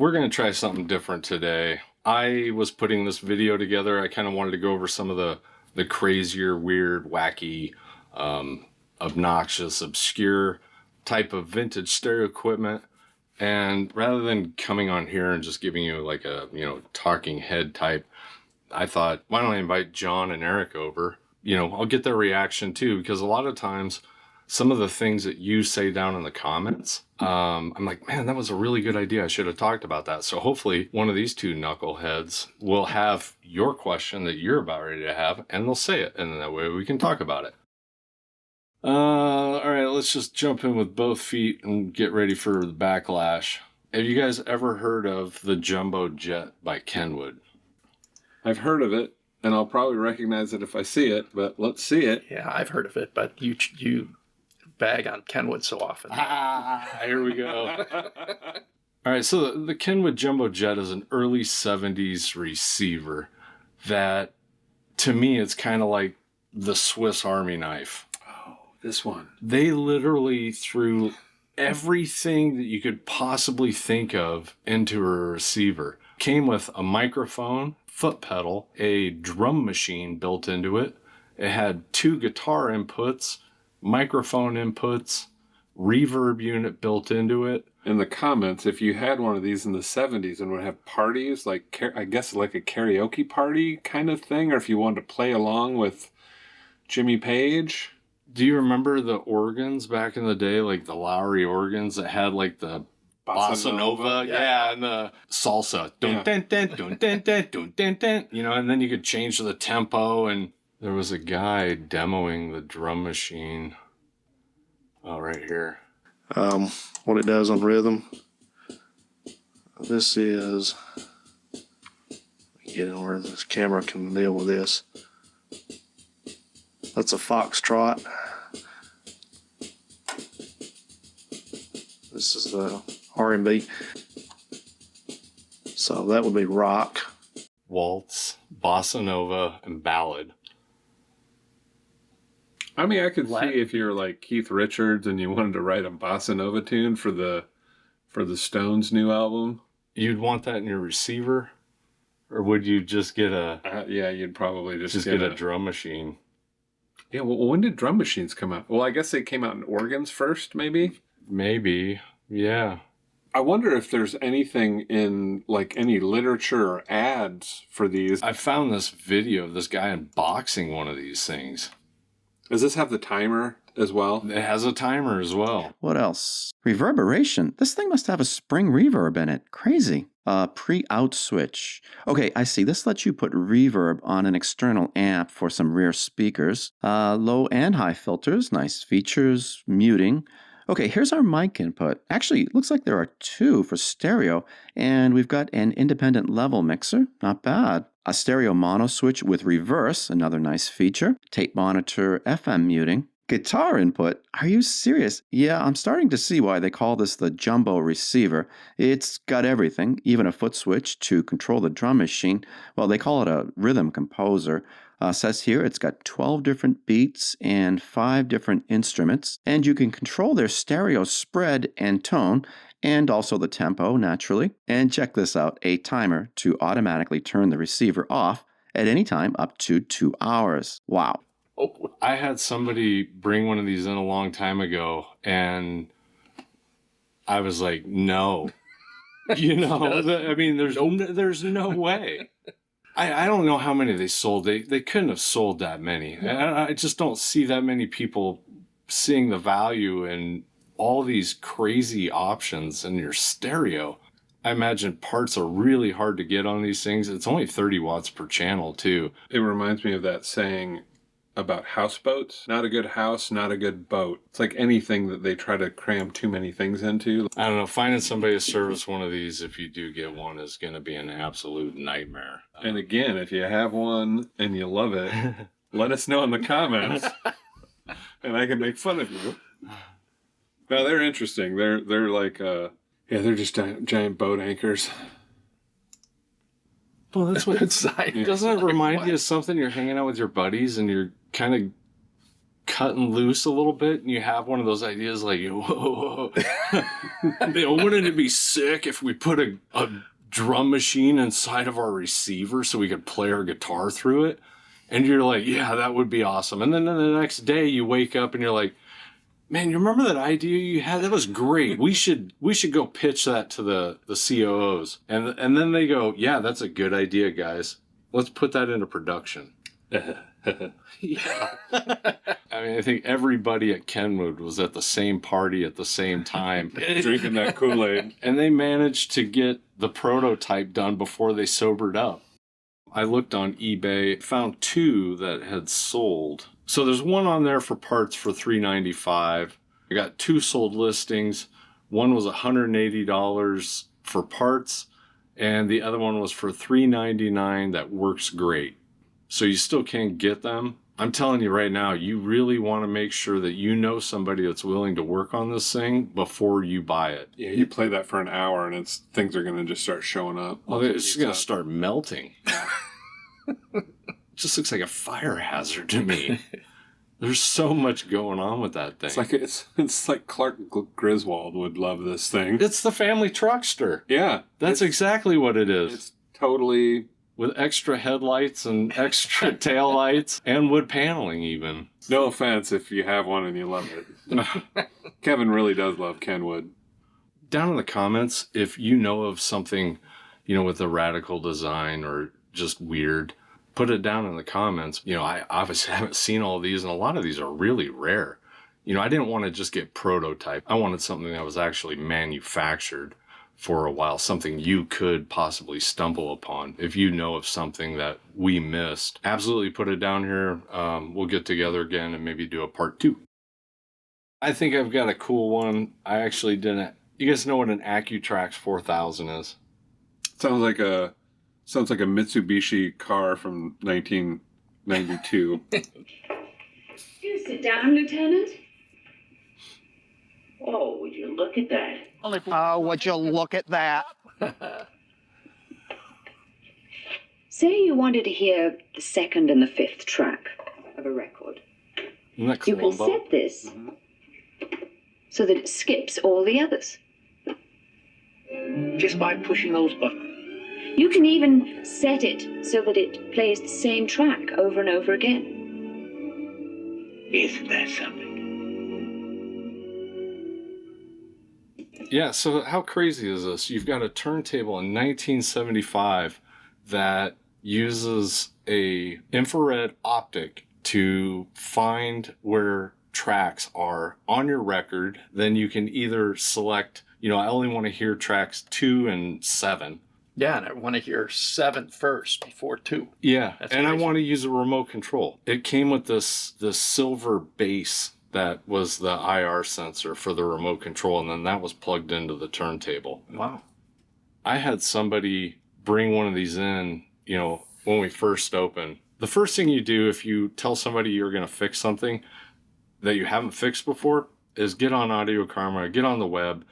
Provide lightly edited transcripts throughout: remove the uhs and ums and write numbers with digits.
We're going to try something different today. I was putting this video together. I kind of wanted to go over some of the crazier, weird, wacky, obnoxious, obscure type of vintage stereo equipment. And rather than coming on here and just giving you like a, talking head type, I thought, why don't I invite John and Eric over? I'll get their reaction too, because a lot of times some of the things that you say down in the comments, I'm like, man, that was a really good idea. I should have talked about that. So hopefully one of these two knuckleheads will have your question that you're about ready to have, and they'll say it. And that way we can talk about it. All right, let's just jump in with both feet and get ready for the backlash. Have you guys ever heard of the Jumbo Jet by Kenwood? I've heard of it, and I'll probably recognize it if I see it, but let's see it. Yeah, I've heard of it, but you bag on Kenwood so often. Here we go. All right, so the Kenwood Jumbo Jet is an early 70s receiver that, to me, it's kind of like the Swiss Army knife. Oh, this one. They literally threw everything that you could possibly think of into a receiver. Came with a microphone, foot pedal, a drum machine built into it. It had 2 guitar inputs, microphone inputs, reverb unit built into it. In the comments, if you had one of these in the 70s and would have parties, like I guess like a karaoke party kind of thing, or if you wanted to play along with Jimmy Page. Do you remember the organs back in the day, like the Lowry organs that had like the Bossa Nova, yeah, and the salsa, dun, dun, dun, dun, dun, dun, dun, dun, dun, and then you could change the tempo. And there was a guy demoing the drum machine. Oh, right here. What it does on rhythm. This is, get in where this camera can deal with this. That's a foxtrot. This is the R&B. So that would be rock. Waltz, bossa nova, and ballad. I mean, I could see if you're like Keith Richards and you wanted to write a bossa nova tune for the Stones' new album. You'd want that in your receiver, or would you just get a? Yeah, you'd probably just get a drum machine. Yeah, well, when did drum machines come out? Well, I guess they came out in organs first, maybe. Maybe, yeah. I wonder if there's anything in like any literature or ads for these. I found this video of this guy unboxing one of these things. Does this have the timer as well? It has a timer as well. What else? Reverberation. This thing must have a spring reverb in it. Crazy. Pre-out switch. Okay, I see. This lets you put reverb on an external amp for some rear speakers. Low and high filters. Nice features. Muting. Okay, here's our mic input. Actually, it looks like there are 2 for stereo, and we've got an independent level mixer. Not bad. A stereo mono switch with reverse, another nice feature. Tape monitor, FM muting. Guitar input? Are you serious? Yeah, I'm starting to see why they call this the jumbo receiver. It's got everything, even a foot switch to control the drum machine. Well, they call it a rhythm composer. Says here it's got 12 different beats and 5 different instruments, and you can control their stereo spread and tone, and also the tempo, naturally. And check this out, a timer to automatically turn the receiver off at any time up to 2 hours. Wow. Oh, I had somebody bring one of these in a long time ago, and I was like, no. I mean, there's no way. I don't know how many they sold. They couldn't have sold that many. I just don't see that many people seeing the value in all these crazy options in your stereo. I imagine parts are really hard to get on these things. It's only 30 watts per channel, too. It reminds me of that saying about houseboats. Not a good house, not a good boat. It's like anything that they try to cram too many things into. I don't know. Finding somebody to service one of these, if you do get one, is going to be an absolute nightmare. And again, if you have one and you love it, let us know in the comments, and I can make fun of you. Now, they're interesting. They're like, they're just giant boat anchors. Well, that's what it's like. Doesn't it remind you of something? You're hanging out with your buddies and you're kind of cutting loose a little bit and you have one of those ideas like, whoa, wouldn't it be sick if we put a drum machine inside of our receiver so we could play our guitar through it? And you're like, yeah, that would be awesome. And then the next day you wake up and you're like, man, you remember that idea you had? That was great. We should go pitch that to the COOs. And then they go, yeah, that's a good idea, guys. Let's put that into production. Yeah. I mean, I think everybody at Kenwood was at the same party at the same time. Drinking that Kool-Aid. And they managed to get the prototype done before they sobered up. I looked on eBay, found 2 that had sold. So there's one on there for parts for $395. I got 2 sold listings. One was $180 for parts, and the other one was for $399 that works great. So you still can get them. I'm telling you right now, you really want to make sure that you know somebody that's willing to work on this thing before you buy it. Yeah, you play that for an hour and things are going to just start showing up. Well, it's going to start melting. It just looks like a fire hazard to me. There's so much going on with that thing. It's like Clark Griswold would love this thing. It's the family truckster. Yeah. That's exactly what it is. It's totally... With extra headlights and extra taillights and wood paneling even. No offense if you have one and you love it. Kevin really does love Kenwood. Down in the comments, if you know of something, with a radical design or just weird, put it down in the comments. I obviously haven't seen all these, and a lot of these are really rare. I didn't want to just get prototype. I wanted something that was actually manufactured for a while, something you could possibly stumble upon. If you know of something that we missed, absolutely put it down here. We'll get together again and maybe do a part 2. I think I've got a cool one. I actually didn't. You guys know what an AccuTrax 4000 is? Sounds like a Mitsubishi car from 1992. Do sit down, Lieutenant. Oh, would you look at that? Oh, would you look at that? Say you wanted to hear the 2nd and the 5th track of a record. Isn't that You can Columbo? set this so that it skips all the others. Just by pushing those buttons. You can even set it so that it plays the same track over and over again. Isn't that something? Yeah, so how crazy is this? You've got a turntable in 1975 that uses a infrared optic to find where tracks are on your record. Then you can either select, I only want to hear tracks 2 and 7. Yeah, and I want to hear 7 first before 2. Yeah, That's and I crazy. want to use a remote control. It came with this silver base that was the IR sensor for the remote control, and then that was plugged into the turntable. Wow. I had somebody bring one of these in, when we first opened. The first thing you do if you tell somebody you're going to fix something that you haven't fixed before is get on Audio Karma, get on the web,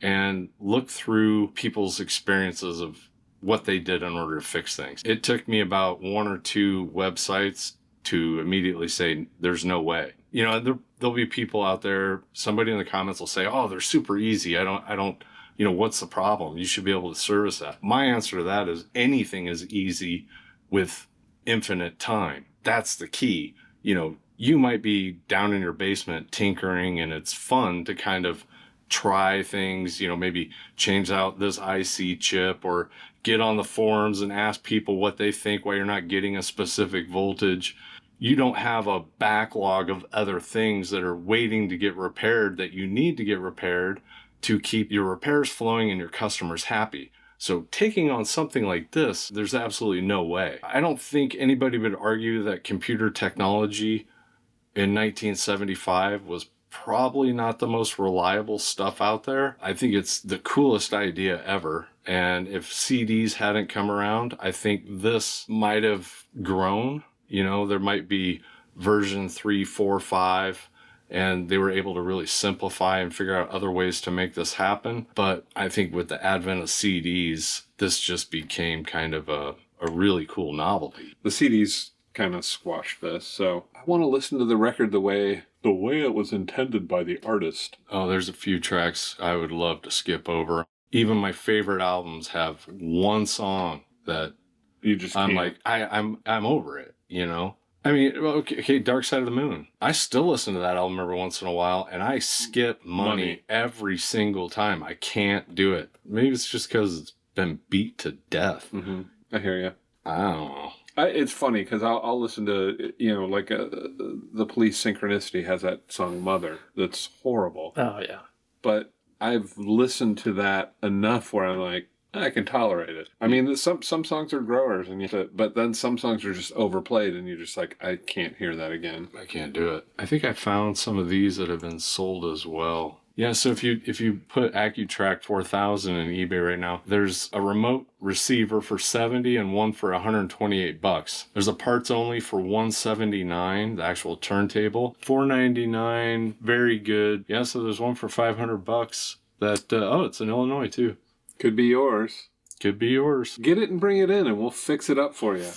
and look through people's experiences of what they did in order to fix things. It took me about 1 or 2 websites to immediately say, there's no way. There'll be people out there, somebody in the comments will say, oh, they're super easy. I don't, what's the problem? You should be able to service that. My answer to that is anything is easy with infinite time. That's the key. You might be down in your basement tinkering and it's fun to kind of try things, maybe change out this IC chip or get on the forums and ask people what they think while you're not getting a specific voltage. You don't have a backlog of other things that are waiting to get repaired that you need to get repaired to keep your repairs flowing and your customers happy. So taking on something like this, there's absolutely no way. I don't think anybody would argue that computer technology in 1975 was probably not the most reliable stuff out there. I think it's the coolest idea ever. And if CDs hadn't come around, I think this might have grown. There might be version 3, 4, 5, and they were able to really simplify and figure out other ways to make this happen. But I think with the advent of CDs, this just became kind of a really cool novelty. The CDs kind of squashed this. So I want to listen to the record the way it was intended by the artist. Oh, there's a few tracks I would love to skip over. Even my favorite albums have one song that You just I'm can't. like, I'm over it, you know? I mean, okay, Dark Side of the Moon. I still listen to that album every once in a while, and I skip money every single time. I can't do it. Maybe it's just because it's been beat to death. Mm-hmm. I hear you. I don't know. It's funny because I'll listen to, like the Police Synchronicity has that song Mother that's horrible. Oh yeah. But I've listened to that enough where I'm like, I can tolerate it. I mean, some songs are growers, but then some songs are just overplayed, and you're just like, I can't hear that again. I can't do it. I think I found some of these that have been sold as well. Yeah, so if you put AccuTrack 4000 in eBay right now, there's a remote receiver for $70 and one for $128. There's a parts only for $179, the actual turntable. $499, very good. Yeah, so there's one for $500 that it's in Illinois too. Could be yours. Could be yours. Get it and bring it in, and we'll fix it up for you.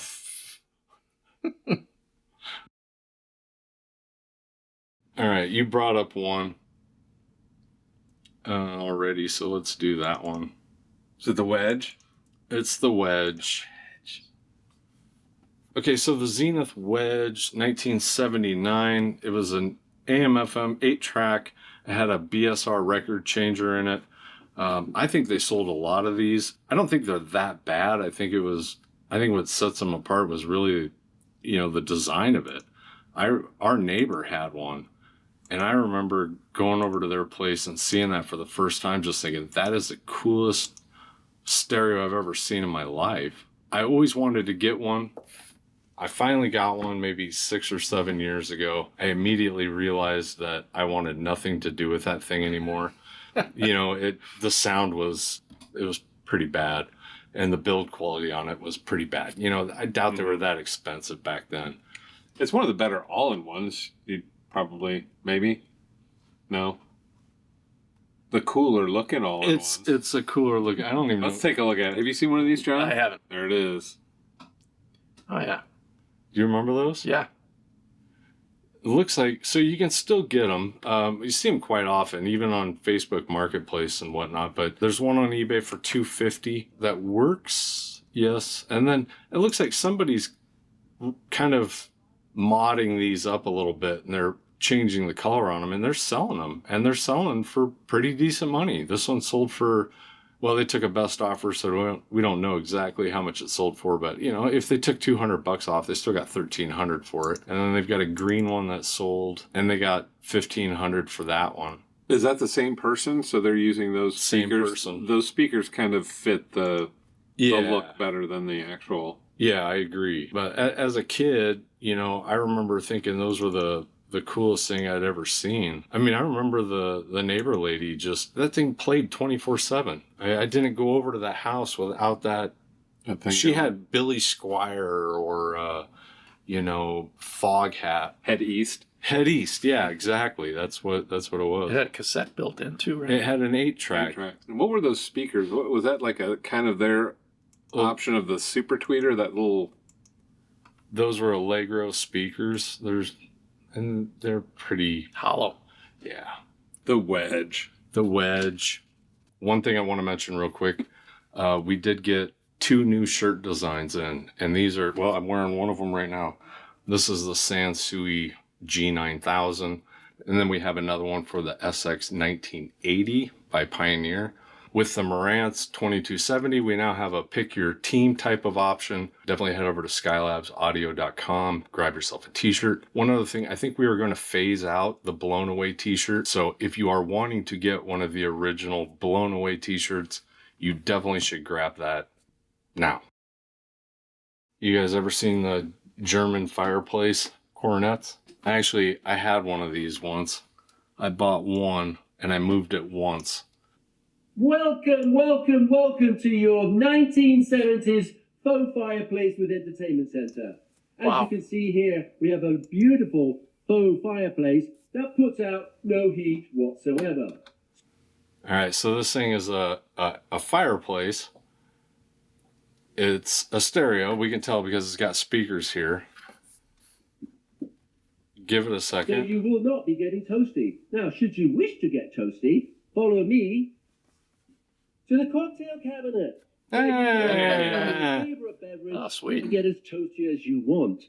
All right, you brought up one already, so let's do that one. Is it the Wedge? It's the Wedge. Okay, so the Zenith Wedge, 1979. It was an AM/FM 8-track. It had a BSR record changer in it. I think they sold a lot of these. I don't think they're that bad. I think what sets them apart was really, the design of it. Our neighbor had one, and I remember going over to their place and seeing that for the first time, just thinking, that is the coolest stereo I've ever seen in my life. I always wanted to get one. I finally got one maybe 6 or 7 years ago. I immediately realized that I wanted nothing to do with that thing anymore. The sound was pretty bad, and the build quality on it was pretty bad. I doubt they were that expensive back then. It's one of the better all-in-ones. You'd probably, maybe? No? The cooler looking all-in-ones. It's a cooler look. I don't even know. Let's take a look at it. Have you seen one of these, John? I haven't. There it is. Oh yeah. Do you remember those? Yeah. It looks like, so you can still get them. You see them quite often, even on Facebook Marketplace and whatnot. But there's one on eBay for $250 that works. Yes. And then it looks like somebody's kind of modding these up a little bit, and they're changing the color on them, and they're selling them. And they're selling for pretty decent money. This one sold for, well, they took a best offer, so we don't know exactly how much it sold for, but if they took $200 off, they still got $1,300 for it. And then they've got a green one that sold, and they got $1,500 for that one. Is that the same person? So they're using those Same speakers? person. Those speakers kind of fit the look better than the actual. Yeah, I agree. But as a kid, I remember thinking those were the coolest thing I'd ever seen. I mean, I remember the neighbor lady, that thing played 24/7. I didn't go over to that house without that. She had Billy Squier or, Fog Hat. Head East. Head East, yeah, exactly. That's what it was. It had a cassette built in too, right? It had an 8-track. And what were those speakers? What was that, like a kind of their option of the Super Tweeter? That little. Those were Allegro speakers. And they're pretty Hollow. Yeah. The Wedge. The Wedge. One thing I want to mention real quick. We did get 2 new shirt designs in. And these are, well, I'm wearing one of them right now. This is the Sansui G9000. And then we have another one for the SX 1980 by Pioneer. With the Marantz 2270, we now have a pick your team type of option. Definitely head over to skylabsaudio.com, grab yourself a t-shirt. One other thing, I think we are going to phase out the Blown Away t-shirt. So if you are wanting to get one of the original Blown Away t-shirts, you definitely should grab that now. You guys ever seen the German fireplace cornets? I had one of these once. I bought one and I moved it once. Welcome, welcome, welcome to your 1970s faux fireplace with entertainment center. As Wow. you can see here, we have a beautiful faux fireplace that puts out no heat whatsoever. All right, so this thing is a fireplace. It's a stereo. We can tell because it's got speakers here. Give it a So second. you will not be getting toasty. Now, should you wish to get toasty, follow me to the cocktail cabinet. Hey. Favorite beverage Oh, sweet. and get as toasty as you want.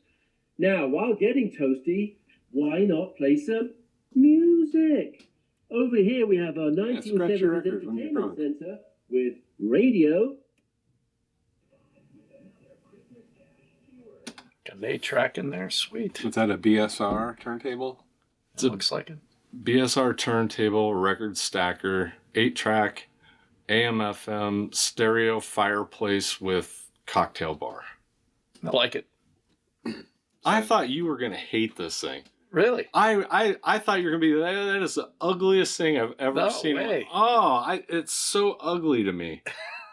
Now, while getting toasty, why not play some music? Over here we have our scratch your 1970s records when you're Entertainment drunk. Center with radio. Got an 8-track in there. Sweet. Is that a BSR turntable? It's a Looks like it. BSR turntable, record stacker, 8-track, AM/FM, stereo fireplace with cocktail bar. I like it. I thought you were gonna hate this thing. Really? I thought you were gonna be that is the ugliest thing I've ever No seen. way. It's so ugly to me.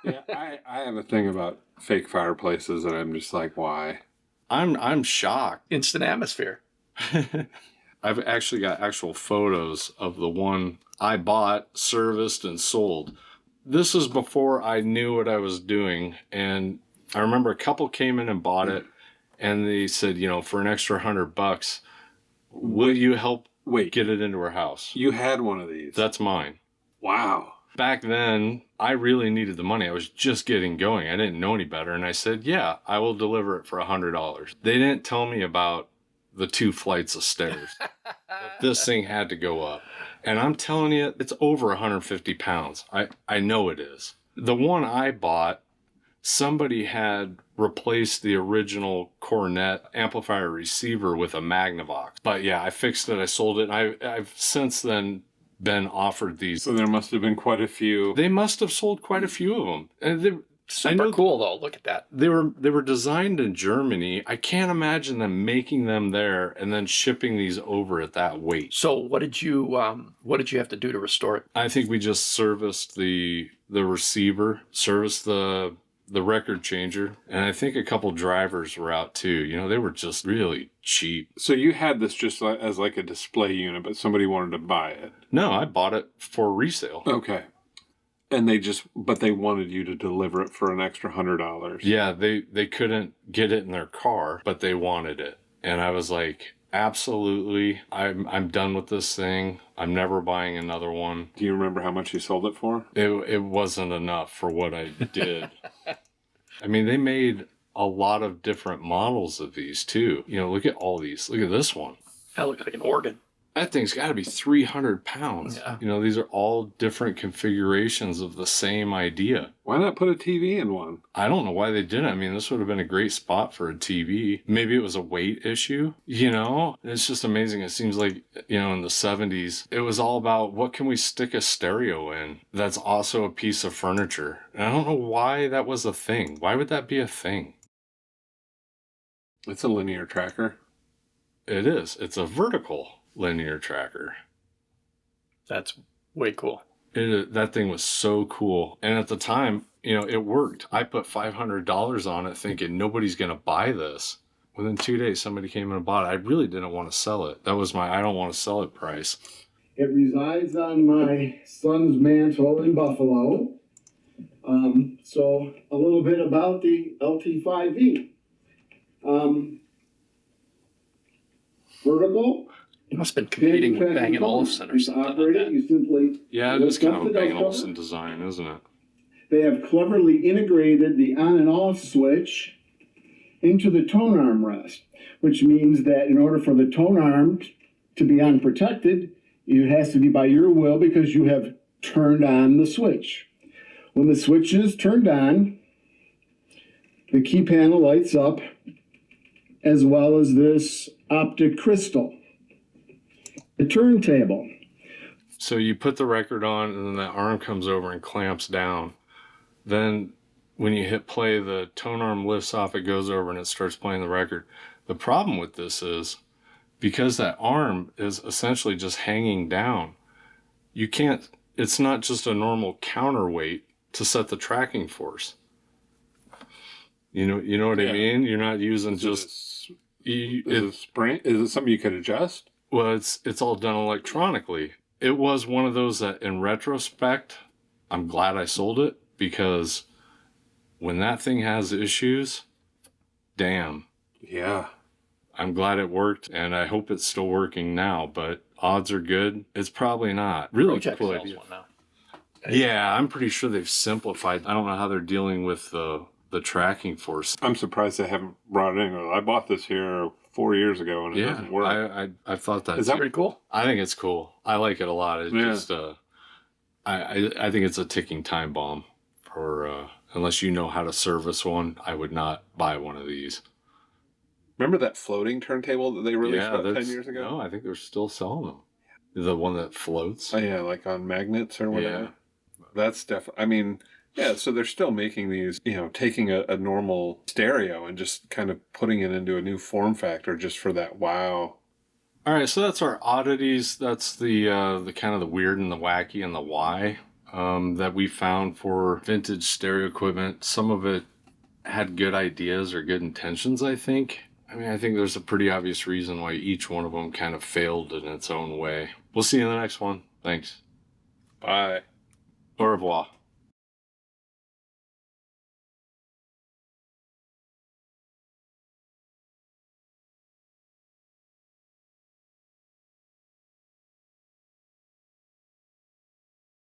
Yeah, I have a thing about fake fireplaces, and I'm just like, why? I'm shocked. Instant atmosphere. I've actually got actual photos of the one I bought, serviced, and sold. This is before I knew what I was doing, and I remember a couple came in and bought it, and they said, for an extra $100, will you help Wait, get it into our house? you had one of these? That's mine. Wow. Back then, I really needed the money. I was just getting going. I didn't know any better, and I said, "Yeah, I will deliver it for $100." They didn't tell me about the 2 flights of stairs. This thing had to go up. And I'm telling you, it's over 150 pounds. I know it is. The one I bought, somebody had replaced the original Cornet amplifier receiver with a Magnavox. But yeah, I fixed it. I sold it. And I've since then been offered these. So there must have been quite a few. They must have sold quite a few of them. And Super cool, though. Look at that. they were designed in Germany. I can't imagine them making them there and then shipping these over at that weight. So what did you have to do to restore it? I think we just serviced the receiver, serviced the record changer, and I think a couple drivers were out too. They were just really cheap. So you had this just as like a display unit, but somebody wanted to buy it. No, I bought it for resale. Okay. And but they wanted you to deliver it for an extra $100. Yeah, they couldn't get it in their car, but they wanted it. And I was like, absolutely, I'm done with this thing. I'm never buying another one. Do you remember how much you sold it for? It wasn't enough for what I did. I mean, they made a lot of different models of these too. Look at all these. Look at this one. That looked like an organ. That thing's got to be 300 pounds. Yeah. These are all different configurations of the same idea. Why not put a TV in one? I don't know why they didn't. I mean, this would have been a great spot for a TV. Maybe it was a weight issue, It's just amazing. It seems like, in the 70s, it was all about what can we stick a stereo in that's also a piece of furniture. And I don't know why that was a thing. Why would that be a thing? It's a linear tracker. It is. It's a vertical linear tracker. That's way cool. That thing was so cool. And at the time, it worked. I put $500 on it thinking nobody's going to buy this. Within 2 days, somebody came in and bought it. I really didn't want to sell it. That was my I don't want to sell it price. It resides on my son's mantle in Buffalo. So a little bit about the LT5E. Vertical. You must have been competing with Bang & Olufsen or It's something like operated, that. you simply Yeah, it is kind of a lift up the Bang dust Olufsen cover. design, isn't it? They have cleverly integrated the on and off switch into the tone arm rest, which means that in order for the tone arm to be unprotected, it has to be by your will because you have turned on the switch. When the switch is turned on, the key panel lights up as well as this optic crystal. The turntable. So you put the record on, and then that arm comes over and clamps down. Then when you hit play, the tone arm lifts off, it goes over, and it starts playing the record. The problem with this is, because that arm is essentially just hanging down, you can't, it's not just a normal counterweight to set the tracking force. You know what I mean? You're not using Is it spring? Is it something you could adjust? Well, it's all done electronically. It was one of those that, in retrospect, I'm glad I sold it, because when that thing has issues, damn. Yeah. I'm glad it worked, and I hope it's still working now, but odds are good. It's probably not. Really Project cool sells idea. one now. Yeah, I'm pretty sure they've simplified. I don't know how they're dealing with the tracking force. I'm surprised they haven't brought it in. I bought this here 4 years ago and it Yeah, doesn't work. I thought that. Is that Pretty cool. I think it's cool. I like it a lot. It's Yeah. just I think it's a ticking time bomb for unless you know how to service one, I would not buy one of these. Remember that floating turntable that they released about 10 that's- years ago? No, I think they're still selling them. The one that floats. Oh, yeah, like on magnets or whatever. Yeah. That's definitely, I mean, yeah, so they're still making these, taking a normal stereo and just kind of putting it into a new form factor just for that wow. All right, so that's our oddities. That's the kind of the weird and the wacky and the why that we found for vintage stereo equipment. Some of it had good ideas or good intentions, I think. I mean, I think there's a pretty obvious reason why each one of them kind of failed in its own way. We'll see you in the next one. Thanks. Bye. Au revoir.